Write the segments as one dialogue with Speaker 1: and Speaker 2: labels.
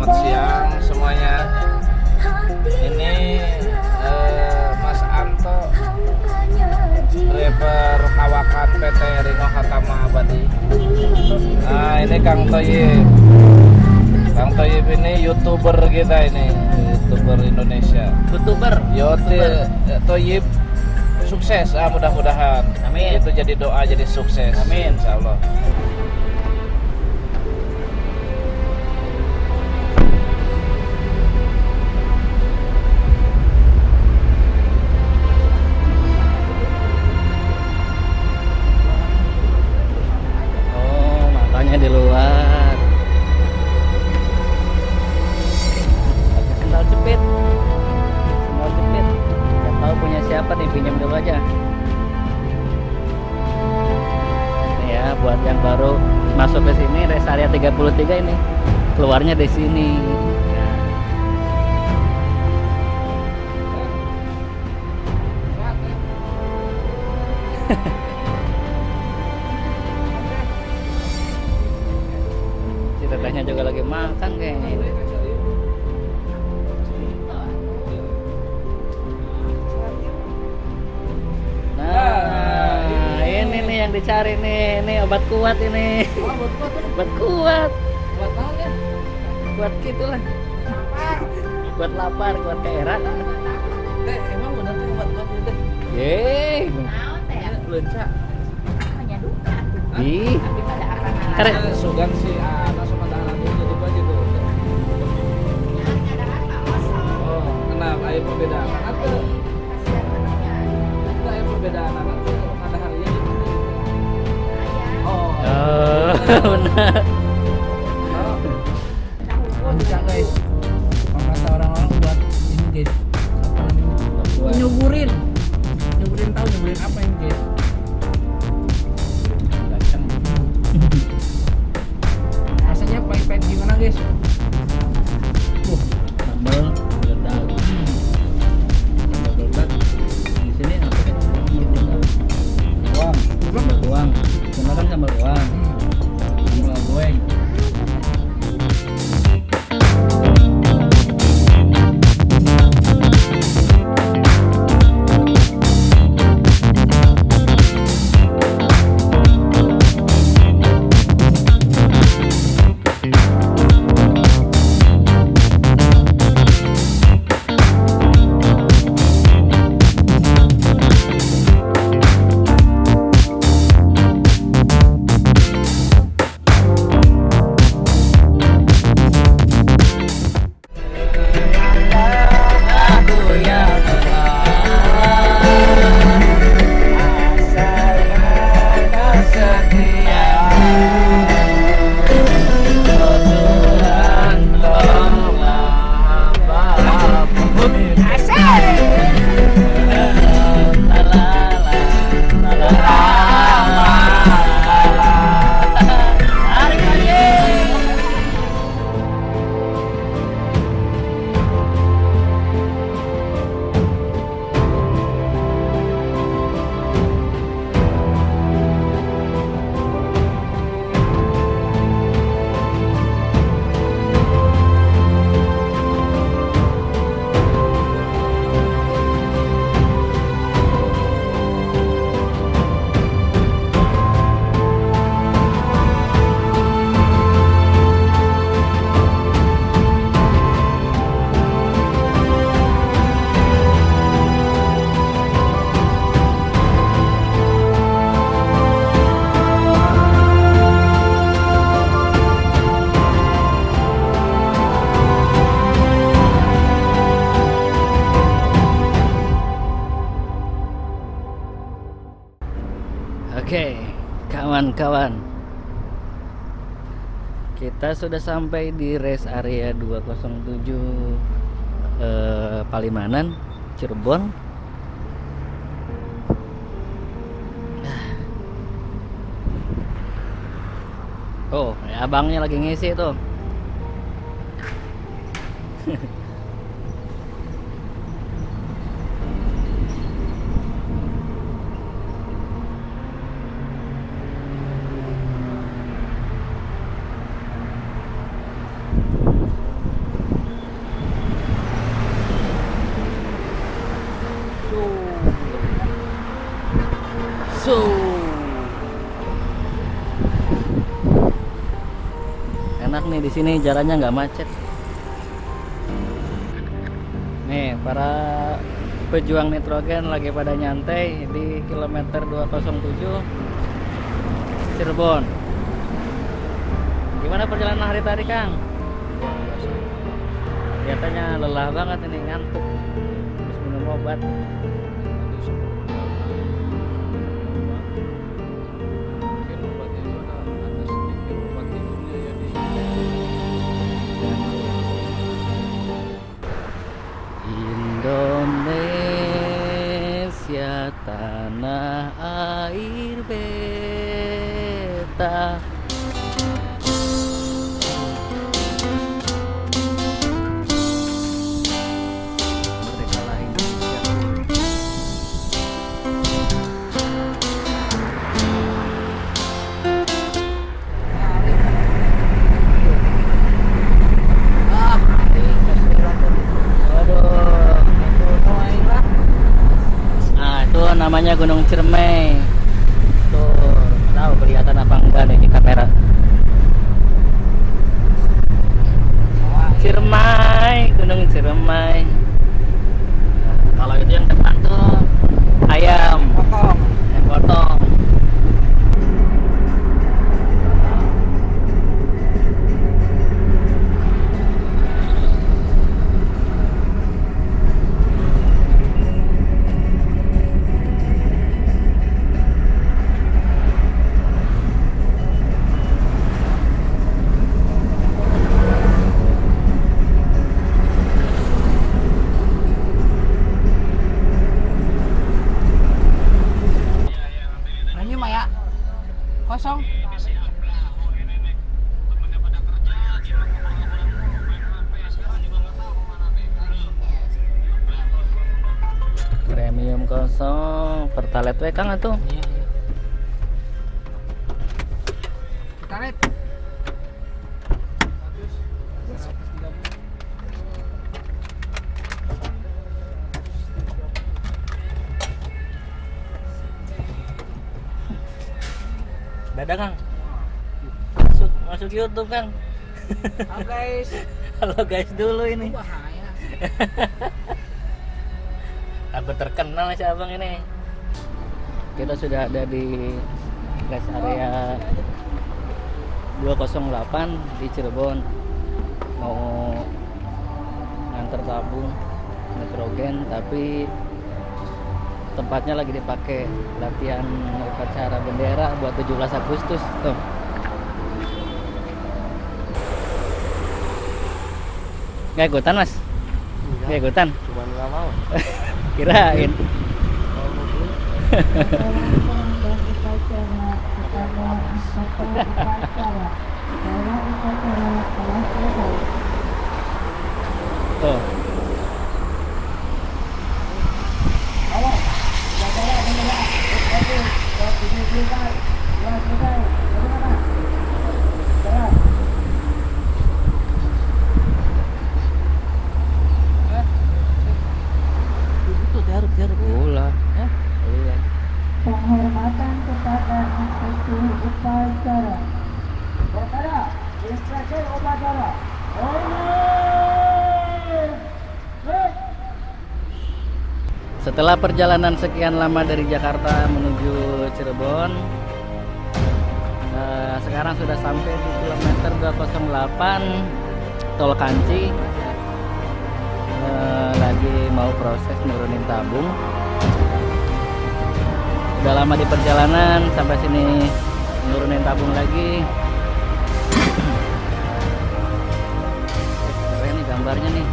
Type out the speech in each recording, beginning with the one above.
Speaker 1: Selamat siang semuanya. Ini Mas Anto, driver kawakan PT Rino Hatama Abadi. Nah, ini Kang Toyib. Kang Toyib ini YouTuber kita ini, YouTuber Indonesia.
Speaker 2: YouTuber.
Speaker 1: Toyib sukses, mudah-mudahan.
Speaker 2: Amin.
Speaker 1: Itu jadi doa, jadi sukses.
Speaker 2: Amin.
Speaker 1: Insya Allah.
Speaker 2: Oh, matanya di luar. Pakai sendal jepit. Sendal jepit. Nggak tahu punya siapa nih, pinjam dulu aja. Ini ya, buat yang baru masuk ke sini, rest area 33 ini. Keluarnya di sini. Si tetehnya juga lagi makan kayaknya ini. Nah, ini nih yang dicari nih. Ini obat kuat ini. Obat kuat.
Speaker 1: Buat tahu ya?
Speaker 2: Kuat gitulah. Kuat lapar, kuat keheran.
Speaker 1: Emang bener tuh buat udah.
Speaker 2: Yeay.
Speaker 1: Lenca.
Speaker 2: Ih.
Speaker 1: Keren.
Speaker 2: Keren.
Speaker 1: Sugan si anak sama tangan jadi baju tuh. Oh, kenapa? Ayo perbedaan anak tuh. Ayo perbedaan anak tuh. Ada harinya gitu. Oh.
Speaker 2: Oh, benar.
Speaker 1: Oh, bisa guys. Kalau kata orang-orang buat ini guys. Apa namanya? Nyuburin. Nyuburin tahu nyuburin apa ini guys? Gacang. Rasanya pahit-pahit gimana guys?
Speaker 2: Sambal meledak. Sambal meledak. Di sini apa kan? Bawang. Sambal bawang. Cuma kan sambal bawang. Sambal goreng. Aku yang Oke, kawan-kawan, kita sudah sampai di rest area 207 Palimanan, Cirebon. Oh, ya abangnya lagi ngisi tuh. So enak nih di sini, jalannya nggak macet. Nih para pejuang nitrogen lagi pada nyantai di kilometer 207 Cirebon. Gimana perjalanan hari tadi, Kang? Kelihatannya lelah banget ini, ngantuk. Terus minum obat. Indonesia tanah air beta. Merdekalah Indonesia. Waduh. Nah, itu namanya Gunung Ciremai. Tuh, tahu kelihatan apa enggak nih di kamera. Ciremai, Gunung Ciremai. Nah, kalau itu yang depan tuh ayam potong. Ayam potong.
Speaker 3: Ini Maya kosong.
Speaker 2: Premium kosong, pertalite we Kang atuh.
Speaker 3: Tarik.
Speaker 2: Dadah Kang. Masuk YouTube Kang.
Speaker 3: Halo guys.
Speaker 2: Halo guys dulu ini.
Speaker 3: Bahaya.
Speaker 2: Aku terkenal si abang ini. Kita sudah ada di rest area 208 di Cirebon. Mau nganter tabung nitrogen, tapi tempatnya lagi dipakai latihan upacara bendera buat 17 Agustus tuh. Nggak ikutan Mas? Nggak ikutan?
Speaker 1: Cuman nggak mau.
Speaker 2: Kirain. Tuh. Ulah. Ulah.
Speaker 4: Penghormatan kepada inspektur upacara. Kepada inspektur upacara.
Speaker 2: Setelah perjalanan sekian lama dari Jakarta menuju Cirebon, sekarang sudah sampai di kilometer 208 Tol Kanci. Lagi mau proses nurunin tabung. Udah lama di perjalanan, sampai sini nurunin tabung lagi. Keren nih gambarnya nih.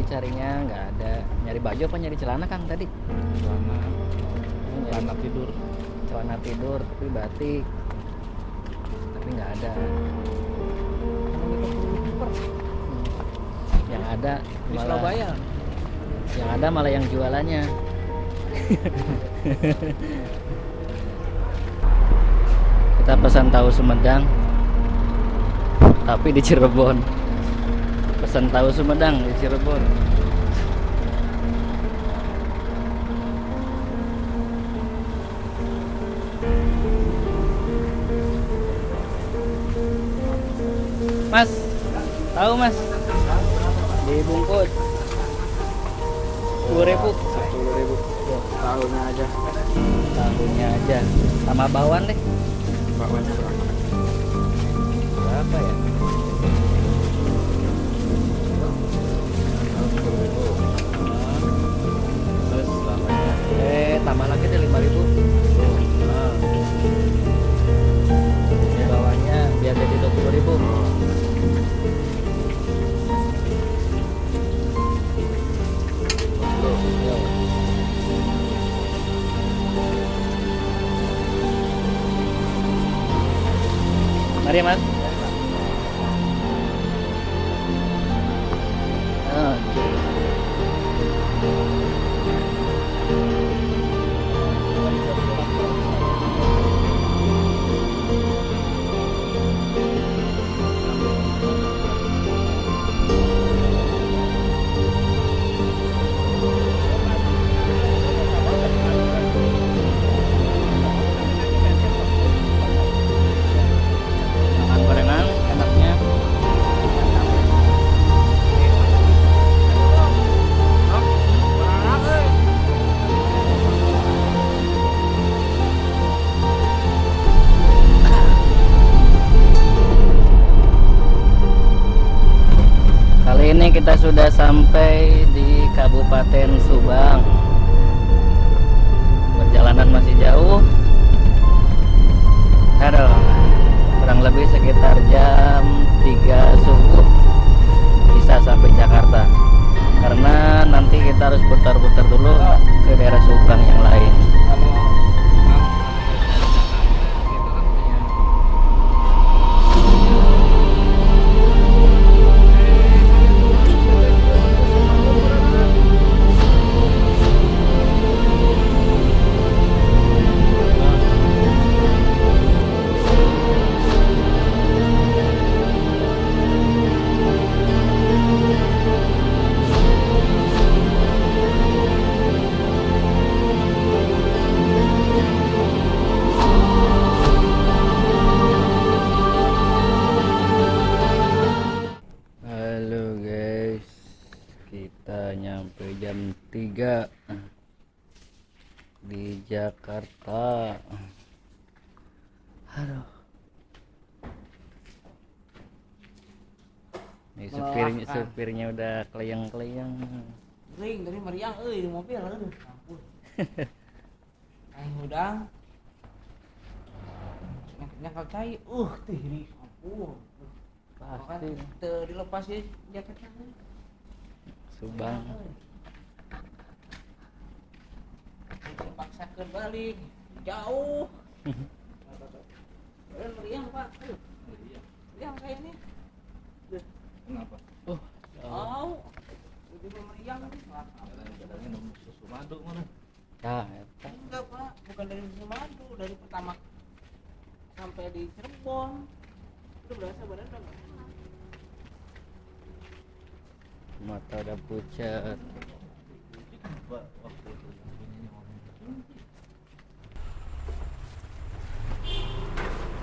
Speaker 2: carinya nggak ada. Nyari baju apa nyari celana Kang tadi?
Speaker 1: Celana tidur.
Speaker 2: Celana tidur tapi batik. Tapi nggak ada. Yang ada
Speaker 3: Di
Speaker 2: malah
Speaker 3: Surabaya.
Speaker 2: yang ada malah yang jualannya. Kita pesan tahu Sumedang tapi di Cirebon. Pesan tahu Sumedang di Cirebon. Mas, tahu Mas? Dibungkus 10.000.
Speaker 1: 10.000. Tahunnya aja.
Speaker 2: Tahunnya aja. Sama bawang deh.
Speaker 1: Bakwan berapa?
Speaker 2: Berapa ya?
Speaker 1: 10.000.
Speaker 2: Terus bawangnya. Tambah lagi deh 5.000. Nah. Ini bawangnya biar jadi 20.000. Mari Mas. Oke. Makan gorengan enaknya. Kali ini kita sudah sampai di Kabupaten Subang. Perjalanan masih jauh. Aduh, kurang lebih sekitar jam 3 subuh bisa sampai Jakarta. Karena nanti kita harus putar-putar dulu ke daerah Subang yang lain. Halo guys, kita nyampe jam 3 di Jakarta. Aduh, nih supirnya udah keleyang-keleyang.
Speaker 3: Ring dari meriang di mobil aduh. Ampun. Aing udang. Nyangkal cai. Teh ini ampun.
Speaker 2: Pasti
Speaker 3: Dilepas ya jaketnya.
Speaker 2: Subang.
Speaker 3: Dipaksakan balik jauh. Meriang Pak. Meriang kayak ini.
Speaker 1: Kenapa?
Speaker 3: Oh. Udah meriang.
Speaker 1: Kadang-kadang minum susu madu mana?
Speaker 2: Ya,
Speaker 3: Enggak Pak, bukan dari Sumatera, dari pertama sampai di Cirebon. Udah berasa badan udah nggak?
Speaker 2: mata udah pucat.
Speaker 1: Waktu itu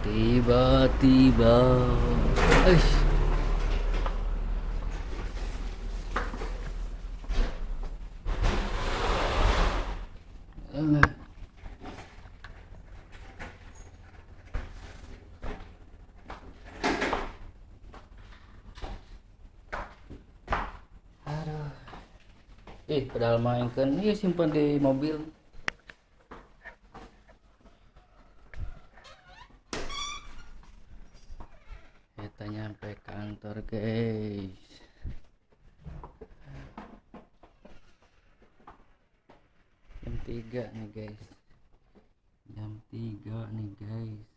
Speaker 2: Tiba-tiba, padahal mainkan, simpan di mobil. Kita nyampe kantor guys. 3 nih guys. Jam 3 nih guys.